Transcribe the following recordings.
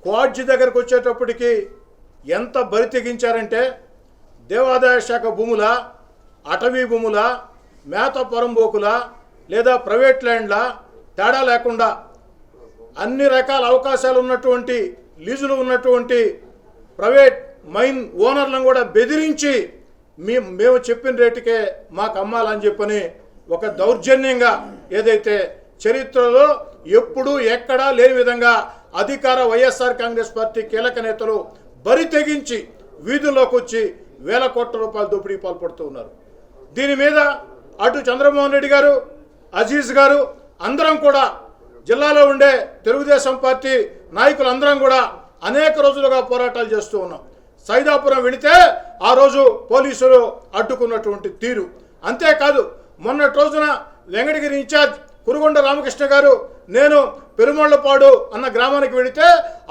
క్వాడ్జి దగ్గరకు వచ్చేటప్పటికి ఎంత బరి తెగించారంటే దేవాదాయ శాఖ భూముల, అటవీ భూముల, మేత పొరంబోకుల లేదా ప్రైవేట్ ల్యాండ్ల తేడా లేకుండా అన్ని రకాల అవకాశాలు ఉన్నటువంటి లీజులు ఉన్నటువంటి ప్రైవేట్ మైన్ ఓనర్లను కూడా బెదిరించి మేము చెప్పిన రేటుకే మాకు అమ్మాలని చెప్పని ఒక దౌర్జన్యంగా ఏదైతే చరిత్రలో ఎప్పుడూ ఎక్కడా లేని విధంగా అధికార వైఎస్ఆర్ కాంగ్రెస్ పార్టీ కీలక నేతలు బరి తెగించి వీధుల్లోకి వచ్చి వేల కోట్ల రూపాయల దోపిడీ పాల్పడుతూ ఉన్నారు. దీని మీద అటు చంద్రమోహన్ రెడ్డి గారు, అజీజ్ గారు అందరం కూడా జిల్లాలో ఉండే తెలుగుదేశం పార్టీ నాయకులందరం కూడా అనేక రోజులుగా పోరాటాలు చేస్తూ ఉన్నాం. సైదాపురం వెళితే ఆ రోజు పోలీసులు అడ్డుకున్నటువంటి తీరు. అంతేకాదు మొన్నటి రోజున వెంకటగిరి ఇన్ఛార్జ్ కురుగొండ రామకృష్ణ గారు నేను పెరుమళ్ళపాడు అన్న గ్రామానికి వెళితే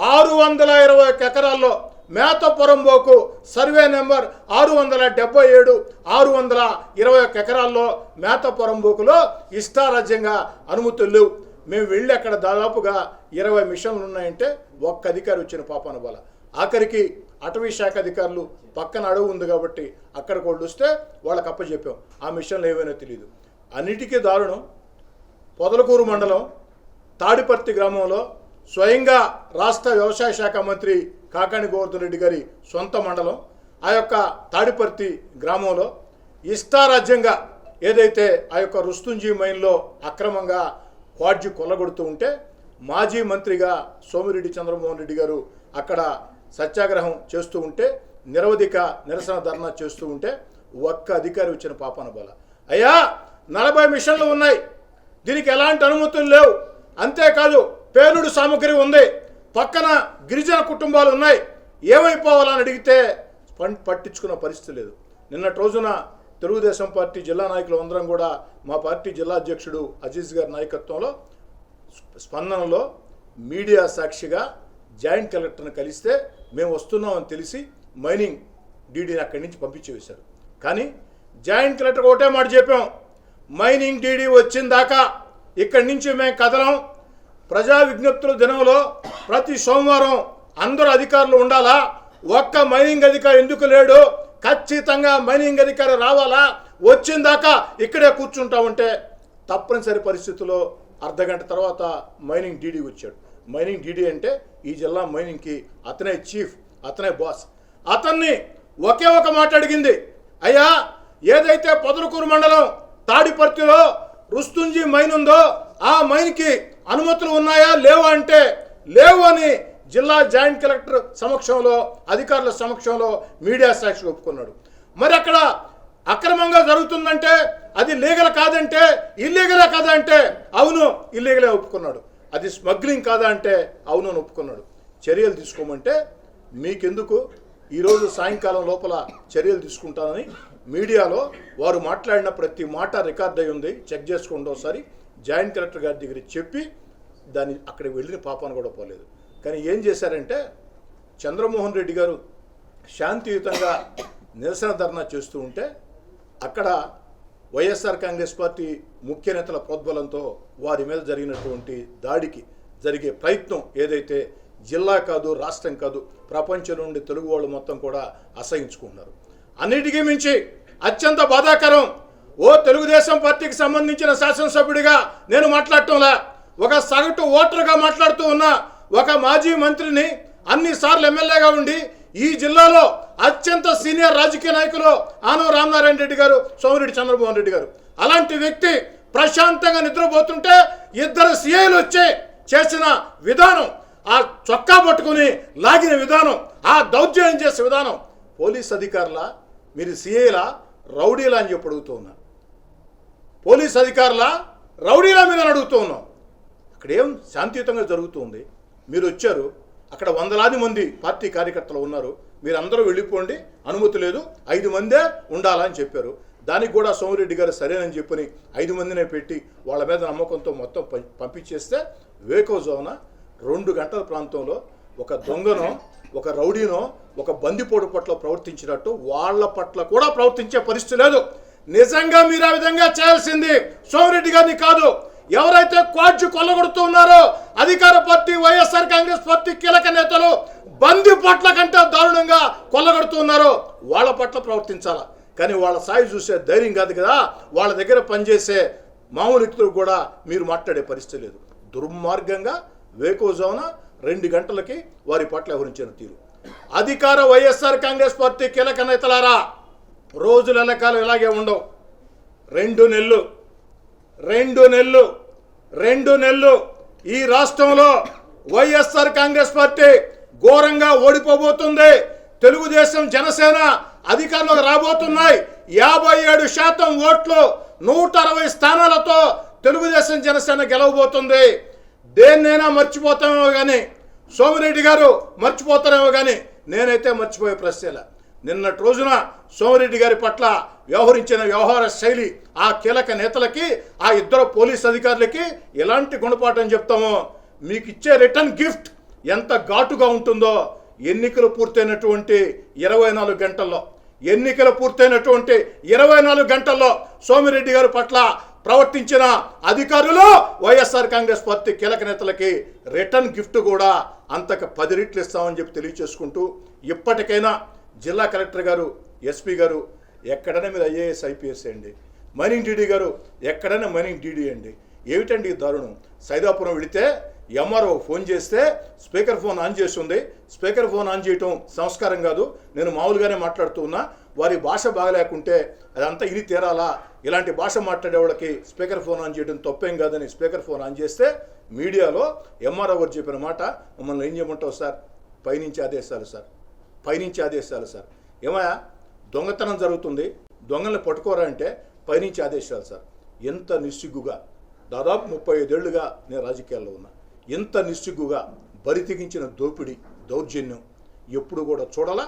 620 ఎకరాల్లో మేత పొరంబోకు సర్వే నెంబర్ 677 621 ఎకరాల్లో మేత పొరంబోకులో ఇష్టారాజ్యంగా అనుమతులు లేవు. మేము వెళ్ళి అక్కడ దాదాపుగా 20 మిషన్లు ఉన్నాయంటే ఒక్క అధికారి వచ్చిన పాపాన బాల. ఆఖరికి అటవీ శాఖ అధికారులు పక్కన అడవి ఉంది కాబట్టి అక్కడికి వాళ్ళు వస్తే వాళ్ళకి అప్పచెప్పాం. ఆ మిషన్లు ఏవైనా తెలియదు. అన్నిటికీ దారుణం పొదలకూరు మండలం తాడిపర్తి గ్రామంలో స్వయంగా రాష్ట్ర వ్యవసాయ శాఖ మంత్రి కాకాణి గోవర్ధన్ రెడ్డి గారి సొంత మండలం ఆ యొక్క తాడిపర్తి గ్రామంలో ఇష్టారాజ్యంగా ఏదైతే ఆ యొక్క రుస్తుంజీ మైన్లో అక్రమంగా క్వాడ్జి కొల్లగొడుతూ ఉంటే మాజీ మంత్రిగా సోమిరెడ్డి చంద్రమోహన్ రెడ్డి గారు అక్కడ సత్యాగ్రహం చేస్తూ ఉంటే నిరవధిక నిరసన ధర్నా చేస్తూ ఉంటే ఒక్క అధికారి వచ్చిన పాపాన బాల. అయ్యా 40 మిషన్లు ఉన్నాయి, దీనికి ఎలాంటి అనుమతులు లేవు, అంతేకాదు పేలుడు సామగ్రి ఉంది, పక్కన గిరిజన కుటుంబాలు ఉన్నాయి, ఏమైపోవాలని అడిగితే పట్టించుకున్న పరిస్థితి లేదు. నిన్నటి రోజున తెలుగుదేశం పార్టీ జిల్లా నాయకులు అందరం కూడా మా పార్టీ జిల్లా అధ్యక్షుడు అజీజ్ గారి నాయకత్వంలో స్పందనలో మీడియా సాక్షిగా జాయింట్ కలెక్టర్ని కలిస్తే మేము వస్తున్నామని తెలిసి మైనింగ్ డీడీని అక్కడి నుంచి పంపించి వేశారు. కానీ జాయింట్ కలెక్టర్ ఒకటే మాట చెప్పాం, మైనింగ్ డీడీ వచ్చిన దాకా ఇక్కడి నుంచి మేము కదలం. ప్రజా విజ్ఞప్తుల దినంలో ప్రతి సోమవారం అందరూ అధికారులు ఉండాలా, ఒక్క మైనింగ్ అధికారి ఎందుకు లేడు, ఖచ్చితంగా మైనింగ్ అధికారి రావాలా, వచ్చిన దాకా ఇక్కడే కూర్చుంటామంటే తప్పనిసరి పరిస్థితుల్లో అర్ధగంట తర్వాత మైనింగ్ డీడీ వచ్చాడు. మైనింగ్ డీడీ అంటే ఈ జిల్లా మైనింగ్కి అతనే చీఫ్, అతనే బాస్. అతన్ని ఒకే ఒక మాట అడిగింది, అయ్యా ఏదైతే పొదలకూరు మండలం తాడిపర్తిలో రుస్తుంజీ మైన్ ఉందో ఆ మైన్కి అనుమతులు ఉన్నాయా లేవా అంటే లేవు అని జిల్లా జాయింట్ కలెక్టర్ సమక్షంలో అధికారుల సమక్షంలో మీడియా సాక్షి ఒప్పుకున్నాడు. మరి అక్కడ అక్రమంగా జరుగుతుందంటే అది లీగల్ కాదంటే ఇల్లీగలే కాదా అంటే అవును ఇల్లీగలే ఒప్పుకున్నాడు. అది స్మగ్లింగ్ కాదా అంటే అవును అని ఒప్పుకున్నాడు. చర్యలు తీసుకోమంటే మీకెందుకు, ఈరోజు సాయంకాలం లోపల చర్యలు తీసుకుంటానని మీడియాలో వారు మాట్లాడిన ప్రతి మాట రికార్డ్ అయి ఉంది, చెక్ చేసుకోండి ఒకసారి. జాయింట్ కలెక్టర్ గారి దగ్గర చెప్పి దాన్ని అక్కడికి వెళ్ళిన పాపాను కూడా పోలేదు. కానీ ఏం చేశారంటే చంద్రమోహన్ రెడ్డి గారు శాంతియుతంగా నిరసన ధర్నా చేస్తూ ఉంటే అక్కడ వైఎస్ఆర్ కాంగ్రెస్ పార్టీ ముఖ్య నేతల ప్రోద్బలంతో వారి మీద జరిగినటువంటి దాడికి జరిగే ప్రయత్నం ఏదైతే జిల్లా కాదు రాష్ట్రం కాదు ప్రపంచం నుండి తెలుగు వాళ్ళు మొత్తం కూడా అసహించుకుంటున్నారు. అన్నిటికీ మించి అత్యంత బాధాకరం, ఓ తెలుగుదేశం పార్టీకి సంబంధించిన శాసనసభ్యుడిగా నేను మాట్లాడటంలా, ఒక సగటు ఓటర్గా మాట్లాడుతూ ఉన్న ఒక మాజీ మంత్రిని, అన్నిసార్లు ఎమ్మెల్యేగా ఉండి ఈ జిల్లాలో అత్యంత సీనియర్ రాజకీయ నాయకులు ఆనవ రామనారాయణ రెడ్డి గారు, సోమిరెడ్డి చంద్రమోహన్ రెడ్డి గారు, అలాంటి వ్యక్తి ప్రశాంతంగా నిద్రపోతుంటే ఇద్దరు సిఐలు వచ్చి చేసిన విధానం, ఆ చొక్కా పట్టుకుని లాగిన విధానం, ఆ దౌర్జన్యం చేసే విధానం, పోలీస్ అధికారుల మీరు సిఐలా రౌడీలా అని చెప్పి అడుగుతూ ఉన్నా. పోలీస్ అధికారుల రౌడీలా మీద అడుగుతూ ఉన్నాం. అక్కడ ఏం శాంతియుతంగా జరుగుతుంది. మీరు వచ్చారు, అక్కడ వందలాది మంది పార్టీ కార్యకర్తలు ఉన్నారు, మీరందరూ వెళ్ళిపోండి, అనుమతి లేదు, 5 మందే ఉండాలని చెప్పారు. దానికి కూడా సోమిరెడ్డి గారు సరేనని చెప్పని 5 మందినే పెట్టి వాళ్ళ మీద నమ్మకంతో మొత్తం పంపించేస్తే వేకోజోన 2 గంటల ప్రాంతంలో ఒక దొంగనో ఒక రౌడీనో ఒక బందిపోటు పట్ల ప్రవర్తించినట్టు వాళ్ళ పట్ల కూడా ప్రవర్తించే పరిస్థితి లేదు. నిజంగా మీరు ఆ విధంగా చేయాల్సింది సోమిరెడ్డి గారిని కాదు, ఎవరైతే క్వాడ్జి కొల్లగొడుతున్నారో అధికార పార్టీ వైఎస్ఆర్ కాంగ్రెస్ పార్టీ కీలక నేతలు బంది పట్ల కంటే దారుణంగా కొల్లగొడుతున్నారో వాళ్ళ పట్ల ప్రవర్తించాలా. కానీ వాళ్ళ స్థాయి చూసే ధైర్యం కాదు కదా. వాళ్ళ దగ్గర పనిచేసే మామూలు వ్యక్తులకు కూడా మీరు మాట్లాడే పరిస్థితి లేదు. దుర్మార్గంగా వేకోజామున 2 గంటలకి వారి పట్ల వ్యవహరించిన తీరు. అధికార వైఎస్ఆర్ కాంగ్రెస్ పార్టీ కీలక నేతలారా, రోజుల ఎలకాలు ఇలాగే ఉండవు. 2 నెలలు ఈ రాష్ట్రంలో వైఎస్ఆర్ కాంగ్రెస్ పార్టీ ఘోరంగా ఓడిపోబోతుంది. తెలుగుదేశం జనసేన అధికారంలోకి రాబోతున్నాయి. 57% ఓట్లు 160 స్థానాలతో తెలుగుదేశం జనసేన గెలవబోతుంది. దేన్నైనా మర్చిపోతామేమో కానీ, సోమిరెడ్డి గారు మర్చిపోతారేమో కానీ నేనైతే మర్చిపోయే ప్రశ్నలే. నిన్నటి రోజున సోమిరెడ్డి గారి పట్ల వ్యవహరించిన వ్యవహార శైలి, ఆ కీలక నేతలకి, ఆ ఇద్దరు పోలీస్ అధికారులకి ఎలాంటి గుణపాఠం చెప్తామో, మీకు ఇచ్చే రిటర్న్ గిఫ్ట్ ఎంత ఘాటుగా ఉంటుందో ఎన్నికలు పూర్తయినటువంటి 24 గంటల్లో సోమిరెడ్డి గారి పట్ల ప్రవర్తించిన అధికారులు వైఎస్ఆర్ కాంగ్రెస్ పార్టీ కీలక నేతలకి రిటర్న్ గిఫ్ట్ కూడా అంతకు 10 రెట్లు ఇస్తామని చెప్పి తెలియచేసుకుంటూ, ఇప్పటికైనా జిల్లా కలెక్టర్ గారు, ఎస్పీ గారు ఎక్కడైనా మీరు ఐఏఎస్ ఐపీఎస్ అండి, మైనింగ్ డీడీ గారు ఎక్కడైనా మైనింగ్ డీడీ అండి. ఏమిటండి ఈ దారుణం? సైదాపురం వెళితే ఎంఆర్ఓ ఫోన్ చేస్తే స్పీకర్ ఫోన్ ఆన్ చేసి ఉంది. స్పీకర్ ఫోన్ ఆన్ చేయటం సంస్కారం కాదు. నేను మామూలుగానే మాట్లాడుతూ ఉన్నా. వారి భాష బాగలేకుంటే అదంతా ఇని తీరాలా? ఇలాంటి భాష మాట్లాడే వాళ్ళకి స్పీకర్ ఫోన్ ఆన్ చేయడం తప్పేం కాదని స్పీకర్ ఫోన్ ఆన్ చేస్తే మీడియాలో ఎంఆర్ఓ గారు చెప్పిన మాట, మమ్మల్ని ఏం చేయమంటావు సార్, పైనుంచి ఆదేశాలు సార్. ఏమయ్యా, దొంగతనం జరుగుతుంది, దొంగల్ని పట్టుకోరా అంటే పైనుంచి ఆదేశాలు సార్. ఎంత నిస్సిగ్గుగా, దాదాపు 35 ఏళ్లుగా నేను రాజకీయాల్లో ఉన్నా, ఎంత నిస్సిగ్గుగా బరితెగించిన దోపిడీ, దౌర్జన్యం ఎప్పుడు కూడా చూడాలా.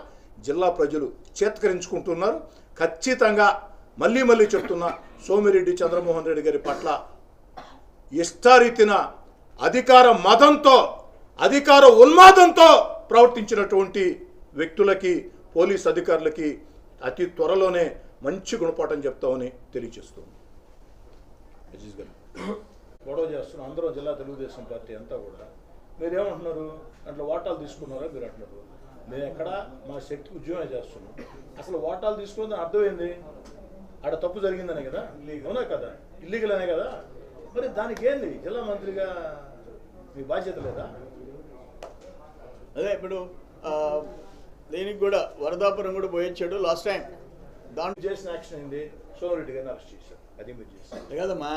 జిల్లా ప్రజలు చేత్కరించుకుంటున్నారు. ఖచ్చితంగా మళ్ళీ చెప్తున్నా, సోమిరెడ్డి చంద్రమోహన్ రెడ్డి గారి పట్ల ఇష్టారీతిన అధికార మదంతో, అధికార ఉన్మాదంతో ప్రవర్తించినటువంటి వ్యక్తులకి, పోలీస్ అధికారులకి అతి త్వరలోనే మంచి గుణపాఠం చెప్తామని తెలియజేస్తుంది. గొడవ చేస్తున్నాం అందరూ, జిల్లా తెలుగుదేశం పార్టీ అంతా కూడా. మీరేమంటున్నారు? దాంట్లో వాటాలు తీసుకున్నారా మీరు అంటున్నారు. నేను ఎక్కడ మా శక్తి ఉద్యమం చేస్తున్నాం. అసలు వాటాలు తీసుకున్నది అర్థమైంది, ఆడ తప్పు జరిగిందనే కదా, అవునా కదా, ఇల్లీగల్ అనే కదా. మరి దానికి ఏంది జిల్లా మంత్రిగా మీ బాధ్యత లేదా? అదే ఇప్పుడు దీనికి కూడా వరదాపురం కూడా పోయించాడు లాస్ట్ టైం. దాంట్లో చేసిన యాక్షన్ అయింది, సోమిరెడ్డి గారిని అరెస్ట్ చేశారు. అది మీరు చేశారు కదమ్మా.